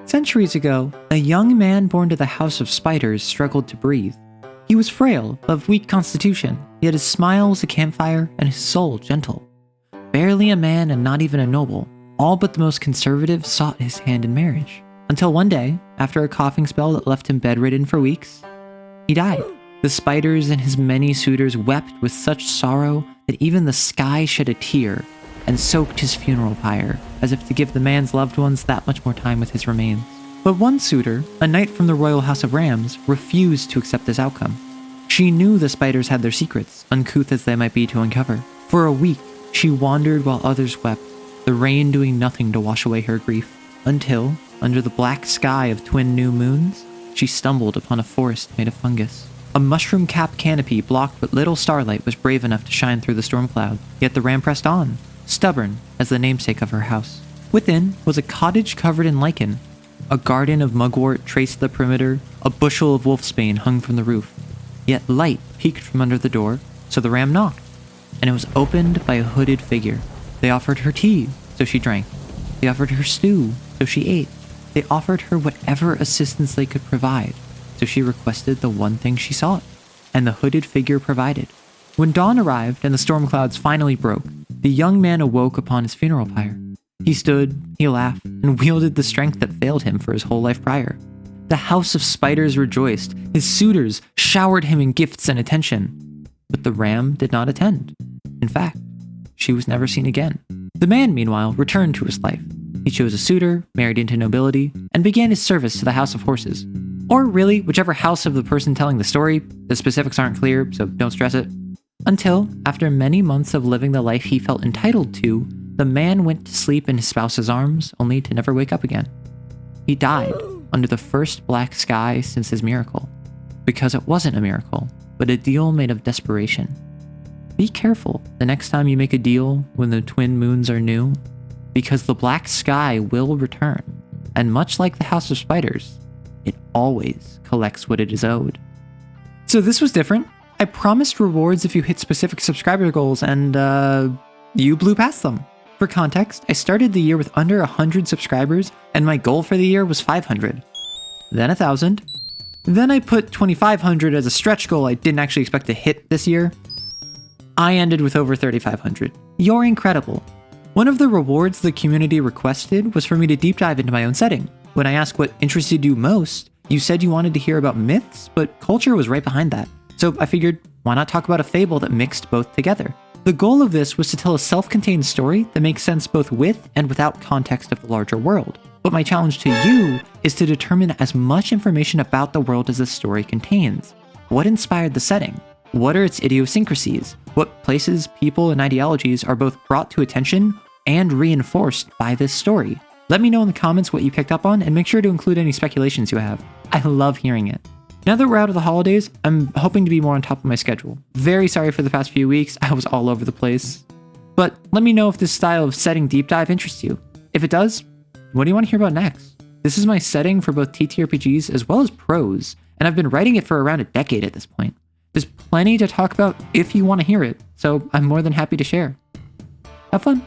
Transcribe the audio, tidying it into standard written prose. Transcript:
Centuries ago, a young man born to the House of Spiders struggled to breathe. He was frail, of weak constitution, yet his smile was a campfire and his soul gentle. Barely a man and not even a noble, all but the most conservative sought his hand in marriage. Until one day, after a coughing spell that left him bedridden for weeks, he died. The spiders and his many suitors wept with such sorrow that even the sky shed a tear and soaked his funeral pyre, as if to give the man's loved ones that much more time with his remains. But one suitor, a knight from the royal house of Rams, refused to accept this outcome. She knew the spiders had their secrets, uncouth as they might be to uncover. For a week, she wandered while others wept, the rain doing nothing to wash away her grief, until, under the black sky of twin new moons, she stumbled upon a forest made of fungus. A mushroom-capped canopy blocked what little starlight was brave enough to shine through the storm cloud, yet the ram pressed on, stubborn as the namesake of her house. Within was a cottage covered in lichen. A garden of mugwort traced the perimeter, a bushel of wolfsbane hung from the roof. Yet light peeked from under the door, so the ram knocked, and it was opened by a hooded figure. They offered her tea, so she drank. They offered her stew, so she ate. They offered her whatever assistance they could provide, so she requested the one thing she sought, and the hooded figure provided. When dawn arrived and the storm clouds finally broke, the young man awoke upon his funeral pyre. He stood, he laughed, and wielded the strength that failed him for his whole life prior. The House of Spiders rejoiced, his suitors showered him in gifts and attention. But the ram did not attend. In fact, she was never seen again. The man, meanwhile, returned to his life. He chose a suitor, married into nobility, and began his service to the House of Horses. Or really, whichever house of the person telling the story. The specifics aren't clear, so don't stress it. Until, after many months of living the life he felt entitled to, the man went to sleep in his spouse's arms, only to never wake up again. He died under the first black sky since his miracle. Because it wasn't a miracle, but a deal made of desperation. Be careful the next time you make a deal when the twin moons are new, because the black sky will return, and much like the House of Spiders, it always collects what it is owed. So this was different. I promised rewards if you hit specific subscriber goals, and you blew past them. For context, I started the year with under 100 subscribers, and my goal for the year was 500. Then 1,000. Then I put 2,500 as a stretch goal I didn't actually expect to hit this year. I ended with over 3,500. You're incredible. One of the rewards the community requested was for me to deep dive into my own setting. When I asked what interested you most, you said you wanted to hear about myths, but culture was right behind that. So I figured, why not talk about a fable that mixed both together? The goal of this was to tell a self-contained story that makes sense both with and without context of the larger world. But my challenge to you is to determine as much information about the world as this story contains. What inspired the setting? What are its idiosyncrasies? What places, people, and ideologies are both brought to attention and reinforced by this story? Let me know in the comments what you picked up on, and make sure to include any speculations you have. I love hearing it. Now that we're out of the holidays, I'm hoping to be more on top of my schedule. Very sorry for the past few weeks, I was all over the place. But let me know if this style of setting deep dive interests you. If it does, what do you want to hear about next? This is my setting for both TTRPGs as well as prose, and I've been writing it for around a decade at this point. There's plenty to talk about if you want to hear it, so I'm more than happy to share. Have fun!